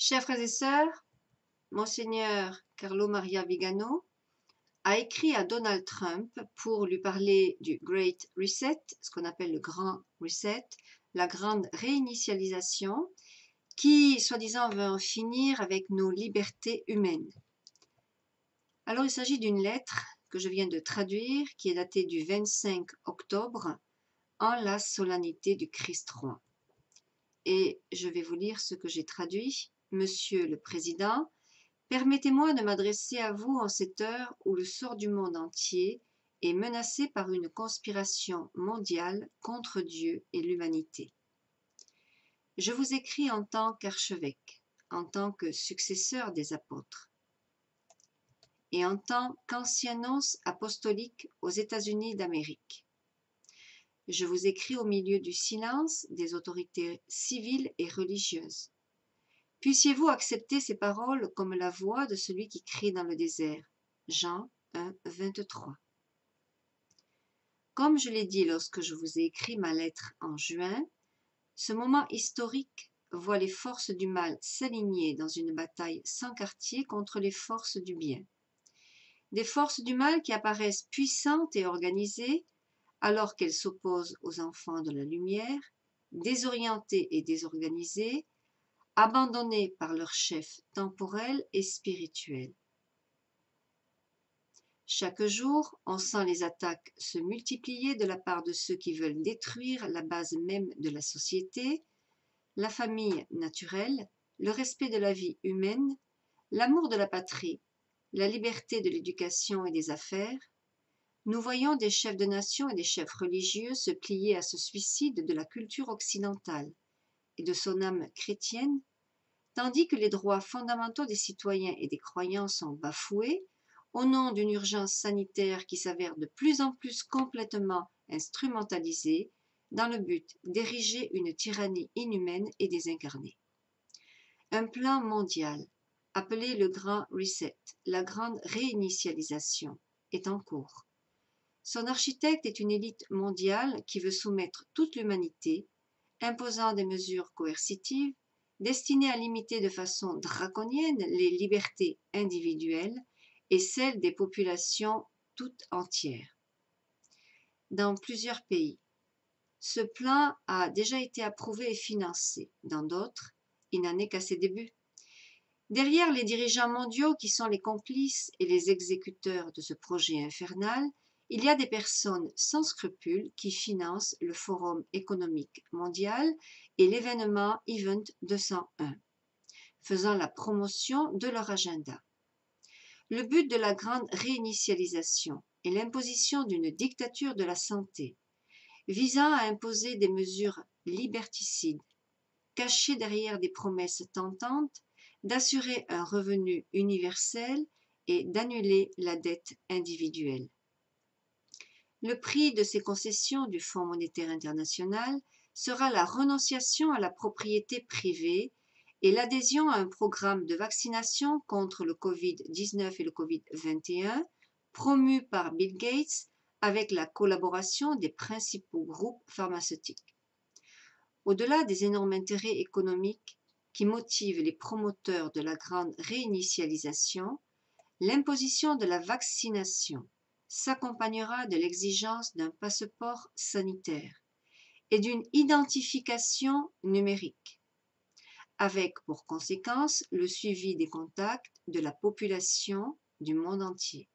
Chers frères et sœurs, Monseigneur Carlo Maria Vigano a écrit à Donald Trump pour lui parler du Great Reset, ce qu'on appelle le Grand Reset, la grande réinitialisation, qui, soi-disant, veut en finir avec nos libertés humaines. Alors, il s'agit d'une lettre que je viens de traduire, qui est datée du 25 octobre, en la solennité du Christ roi. Et je vais vous lire ce que j'ai traduit. Monsieur le Président, permettez-moi de m'adresser à vous en cette heure où le sort du monde entier est menacé par une conspiration mondiale contre Dieu et l'humanité. Je vous écris en tant qu'archevêque, en tant que successeur des apôtres et en tant qu'ancien nonce apostolique aux États-Unis d'Amérique. Je vous écris au milieu du silence des autorités civiles et religieuses. Puissiez-vous accepter ces paroles comme la voix de celui qui crie dans le désert. Jean 1, 23. Comme je l'ai dit lorsque je vous ai écrit ma lettre en juin, ce moment historique voit les forces du mal s'aligner dans une bataille sans quartier contre les forces du bien. Des forces du mal qui apparaissent puissantes et organisées alors qu'elles s'opposent aux enfants de la lumière, désorientées et désorganisées, abandonnés par leur chef temporel et spirituel. Chaque jour, on sent les attaques se multiplier de la part de ceux qui veulent détruire la base même de la société, la famille naturelle, le respect de la vie humaine, l'amour de la patrie, la liberté de l'éducation et des affaires. Nous voyons des chefs de nation et des chefs religieux se plier à ce suicide de la culture occidentale et de son âme chrétienne, tandis que les droits fondamentaux des citoyens et des croyants sont bafoués au nom d'une urgence sanitaire qui s'avère de plus en plus complètement instrumentalisée dans le but d'ériger une tyrannie inhumaine et désincarnée. Un plan mondial, appelé le Grand Reset, la grande réinitialisation, est en cours. Son architecte est une élite mondiale qui veut soumettre toute l'humanité, imposant des mesures coercitives destinées à limiter de façon draconienne les libertés individuelles et celles des populations toutes entières. Dans plusieurs pays, ce plan a déjà été approuvé et financé. Dans d'autres, il n'en est qu'à ses débuts. Derrière les dirigeants mondiaux qui sont les complices et les exécuteurs de ce projet infernal, il y a des personnes sans scrupules qui financent le Forum économique mondial et l'événement Event 201, faisant la promotion de leur agenda. Le but de la grande réinitialisation est l'imposition d'une dictature de la santé, visant à imposer des mesures liberticides, cachées derrière des promesses tentantes d'assurer un revenu universel et d'annuler la dette individuelle. Le prix de ces concessions du Fonds monétaire international sera la renonciation à la propriété privée et l'adhésion à un programme de vaccination contre le Covid-19 et le Covid-21 promu par Bill Gates avec la collaboration des principaux groupes pharmaceutiques. Au-delà des énormes intérêts économiques qui motivent les promoteurs de la grande réinitialisation, l'imposition de la vaccination s'accompagnera de l'exigence d'un passeport sanitaire et d'une identification numérique, avec pour conséquence le suivi des contacts de la population du monde entier.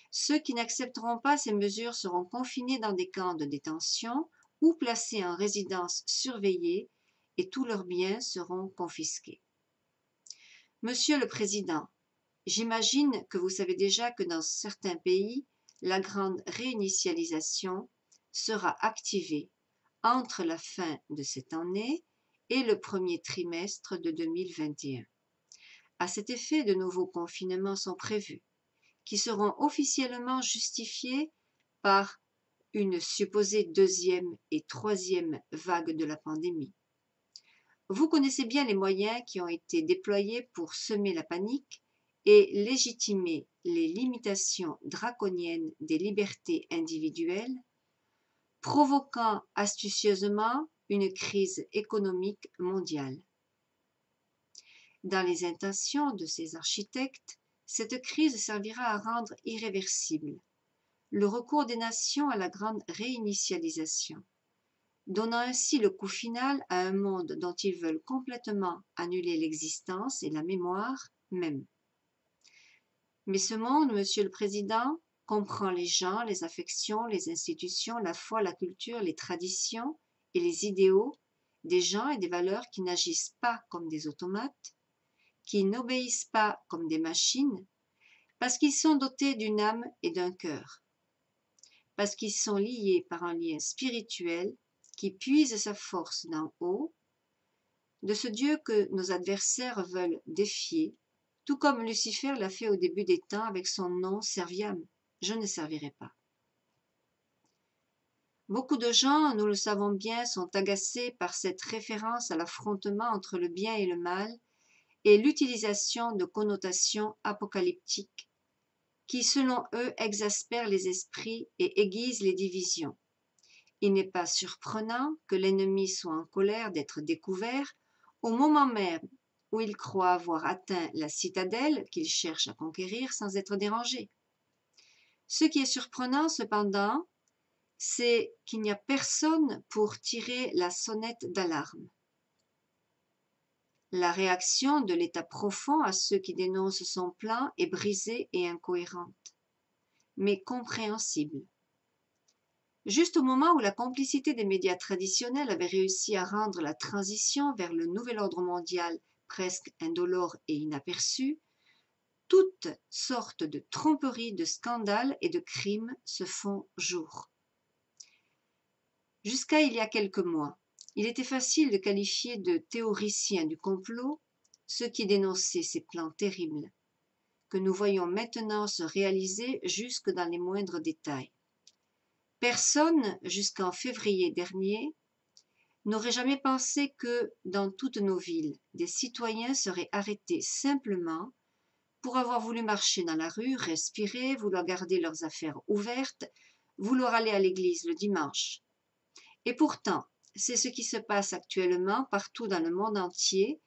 Ceux qui n'accepteront pas ces mesures seront confinés dans des camps de détention ou placés en résidence surveillée et tous leurs biens seront confisqués. Monsieur le Président, j'imagine que vous savez déjà que dans certains pays, la grande réinitialisation sera activée entre la fin de cette année et le premier trimestre de 2021. À cet effet, de nouveaux confinements sont prévus, qui seront officiellement justifiés par une supposée deuxième et troisième vague de la pandémie. Vous connaissez bien les moyens qui ont été déployés pour semer la panique et légitimer les limitations draconiennes des libertés individuelles, provoquant astucieusement une crise économique mondiale. Dans les intentions de ces architectes, cette crise servira à rendre irréversible le recours des nations à la grande réinitialisation, donnant ainsi le coup final à un monde dont ils veulent complètement annuler l'existence et la mémoire même. Mais ce monde, Monsieur le Président, comprend les gens, les affections, les institutions, la foi, la culture, les traditions et les idéaux des gens et des valeurs qui n'agissent pas comme des automates, qui n'obéissent pas comme des machines, parce qu'ils sont dotés d'une âme et d'un cœur, parce qu'ils sont liés par un lien spirituel qui puise sa force d'en haut, de ce Dieu que nos adversaires veulent défier, tout comme Lucifer l'a fait au début des temps avec son nom Serviam, je ne servirai pas. Beaucoup de gens, nous le savons bien, sont agacés par cette référence à l'affrontement entre le bien et le mal et l'utilisation de connotations apocalyptiques qui, selon eux, exaspèrent les esprits et aiguisent les divisions. Il n'est pas surprenant que l'ennemi soit en colère d'être découvert au moment même où il croit avoir atteint la citadelle qu'il cherche à conquérir sans être dérangé. Ce qui est surprenant, cependant, c'est qu'il n'y a personne pour tirer la sonnette d'alarme. La réaction de l'état profond à ceux qui dénoncent son plan est brisée et incohérente, mais compréhensible. Juste au moment où la complicité des médias traditionnels avait réussi à rendre la transition vers le nouvel ordre mondial presque indolore et inaperçue, toutes sortes de tromperies, de scandales et de crimes se font jour. Jusqu'à il y a quelques mois, il était facile de qualifier de théoriciens du complot ceux qui dénonçaient ces plans terribles, que nous voyons maintenant se réaliser jusque dans les moindres détails. Personne, jusqu'en février dernier, n'aurait jamais pensé que, dans toutes nos villes, des citoyens seraient arrêtés simplement pour avoir voulu marcher dans la rue, respirer, vouloir garder leurs affaires ouvertes, vouloir aller à l'église le dimanche. Et pourtant, c'est ce qui se passe actuellement partout dans le monde entier,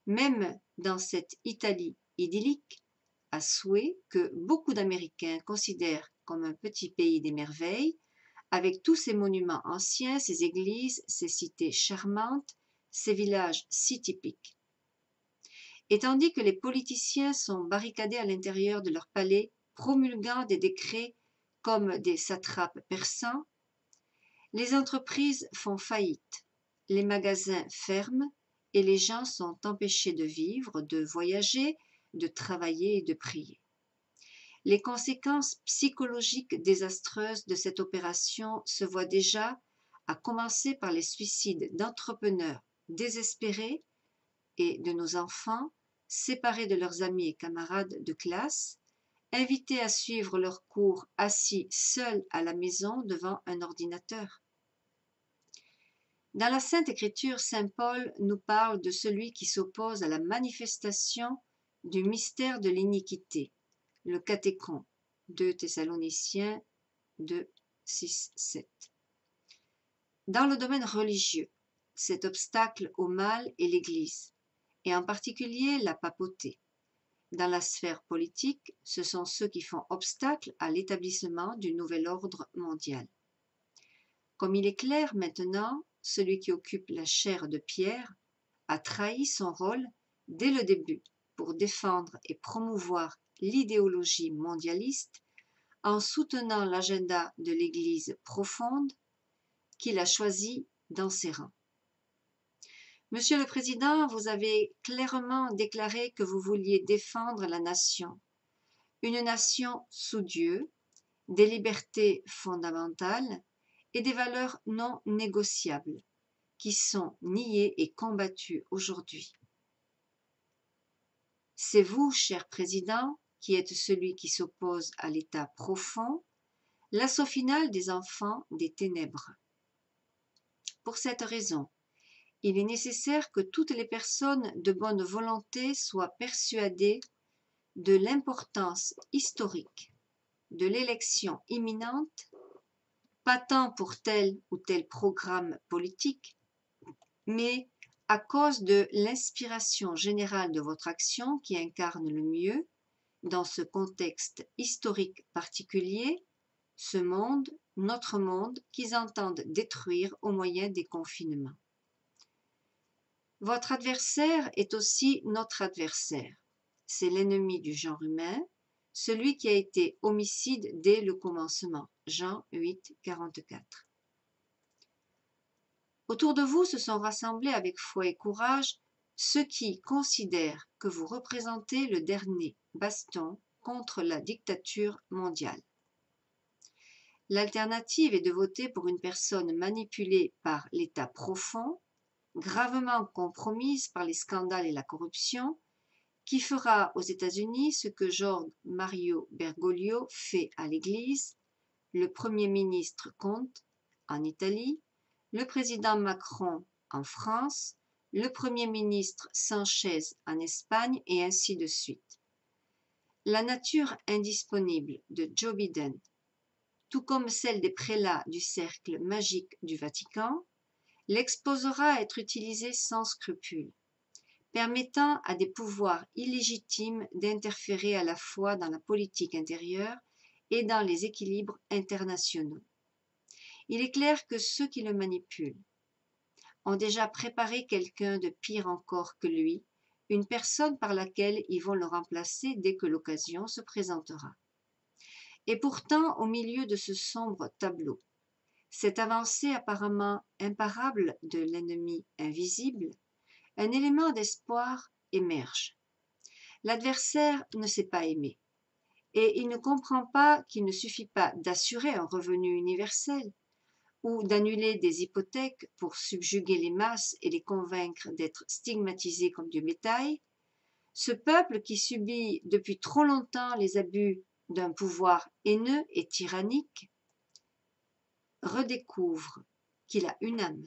même dans cette Italie idyllique, à souhait que beaucoup d'Américains considèrent comme un petit pays des merveilles, avec tous ces monuments anciens, ces églises, ces cités charmantes, ces villages si typiques. Et tandis que les politiciens sont barricadés à l'intérieur de leur palais, promulguant des décrets comme des satrapes persans, les entreprises font faillite, les magasins ferment et les gens sont empêchés de vivre, de voyager, de travailler et de prier. Les conséquences psychologiques désastreuses de cette opération se voient déjà, à commencer par les suicides d'entrepreneurs désespérés et de nos enfants séparés de leurs amis et camarades de classe, invités à suivre leurs cours assis seuls à la maison devant un ordinateur. Dans la Sainte Écriture, saint Paul nous parle de celui qui s'oppose à la manifestation du mystère de l'iniquité, le cathéchon, 2 Thessaloniciens 2, 6, 7. Dans le domaine religieux, cet obstacle au mal est l'Église, et en particulier la papauté. Dans la sphère politique, ce sont ceux qui font obstacle à l'établissement du nouvel ordre mondial. Comme il est clair maintenant, celui qui occupe la chaire de Pierre a trahi son rôle dès le début pour défendre et promouvoir l'idéologie mondialiste en soutenant l'agenda de l'Église profonde qu'il a choisi dans ses rangs. Monsieur le Président, vous avez clairement déclaré que vous vouliez défendre la nation, une nation sous Dieu, des libertés fondamentales et des valeurs non négociables qui sont niées et combattues aujourd'hui. C'est vous, cher Président, qui êtes celui qui s'oppose à l'état profond, l'assaut final des enfants des ténèbres. Pour cette raison, il est nécessaire que toutes les personnes de bonne volonté soient persuadées de l'importance historique de l'élection imminente, pas tant pour tel ou tel programme politique, mais à cause de l'inspiration générale de votre action qui incarne le mieux, dans ce contexte historique particulier, ce monde, notre monde, qu'ils entendent détruire au moyen des confinements. Votre adversaire est aussi notre adversaire. C'est l'ennemi du genre humain, celui qui a été homicide dès le commencement. Jean 8, 44. Autour de vous se sont rassemblés avec foi et courage ceux qui considèrent que vous représentez le dernier baston contre la dictature mondiale. L'alternative est de voter pour une personne manipulée par l'État profond, gravement compromise par les scandales et la corruption, qui fera aux États-Unis ce que George Mario Bergoglio fait à l'Église, le Premier ministre Conte en Italie, le président Macron en France, le Premier ministre Sanchez en Espagne et ainsi de suite. La nature indisponible de Joe Biden, tout comme celle des prélats du cercle magique du Vatican, l'exposera à être utilisée sans scrupule, permettant à des pouvoirs illégitimes d'interférer à la fois dans la politique intérieure et dans les équilibres internationaux. Il est clair que ceux qui le manipulent ont déjà préparé quelqu'un de pire encore que lui, une personne par laquelle ils vont le remplacer dès que l'occasion se présentera. Et pourtant, au milieu de ce sombre tableau, cette avancée apparemment imparable de l'ennemi invisible, un élément d'espoir émerge. L'adversaire ne sait pas aimer, et il ne comprend pas qu'il ne suffit pas d'assurer un revenu universel ou d'annuler des hypothèques pour subjuguer les masses et les convaincre d'être stigmatisés comme du bétail. Ce peuple qui subit depuis trop longtemps les abus d'un pouvoir haineux et tyrannique redécouvre qu'il a une âme.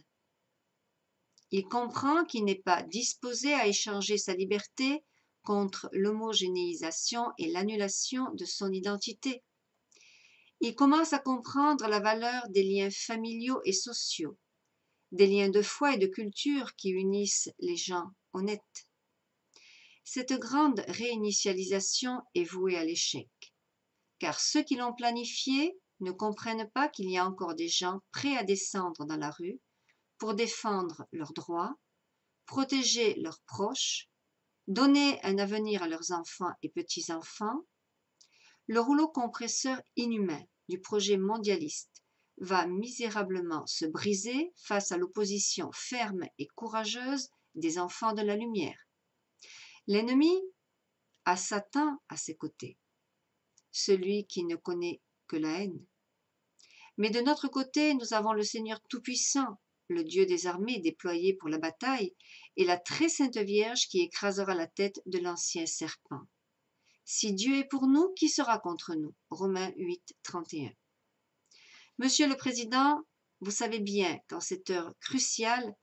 Il comprend qu'il n'est pas disposé à échanger sa liberté contre l'homogénéisation et l'annulation de son identité. Il commence à comprendre la valeur des liens familiaux et sociaux, des liens de foi et de culture qui unissent les gens honnêtes. Cette grande réinitialisation est vouée à l'échec, car ceux qui l'ont planifiée ne comprennent pas qu'il y a encore des gens prêts à descendre dans la rue pour défendre leurs droits, protéger leurs proches, donner un avenir à leurs enfants et petits-enfants. Le rouleau compresseur inhumain du projet mondialiste va misérablement se briser face à l'opposition ferme et courageuse des enfants de la lumière. L'ennemi a Satan à ses côtés, celui qui ne connaît que la haine. Mais de notre côté, nous avons le Seigneur Tout-Puissant, le Dieu des armées déployé pour la bataille, et la très sainte Vierge qui écrasera la tête de l'ancien serpent. Si Dieu est pour nous, qui sera contre nous? Romains 8, 31. Monsieur le Président, vous savez bien qu'en cette heure cruciale,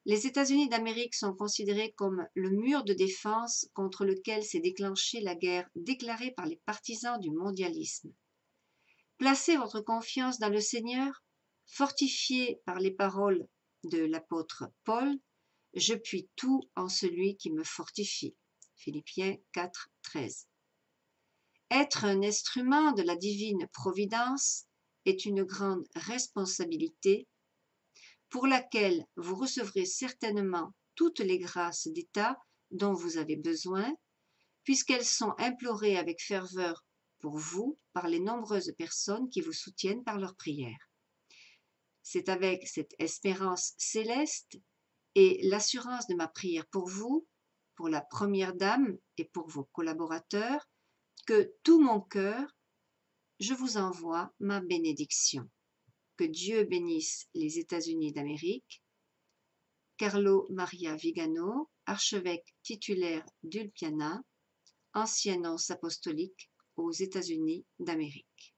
les États-Unis d'Amérique sont considérés comme le mur de défense contre lequel s'est déclenchée la guerre déclarée par les partisans du mondialisme. Placez votre confiance dans le Seigneur, fortifié par les paroles de l'apôtre Paul, « Je puis tout en celui qui me fortifie » Philippiens 4, 13. Être un instrument de la divine providence est une grande responsabilité pour laquelle vous recevrez certainement toutes les grâces d'État dont vous avez besoin, puisqu'elles sont implorées avec ferveur pour vous par les nombreuses personnes qui vous soutiennent par leurs prières. C'est avec cette espérance céleste et l'assurance de ma prière pour vous, pour la Première Dame et pour vos collaborateurs, que tout mon cœur, je vous envoie ma bénédiction. Que Dieu bénisse les États-Unis d'Amérique. Carlo Maria Vigano, archevêque titulaire d'Ulpiana, ancien nonce apostolique aux États-Unis d'Amérique.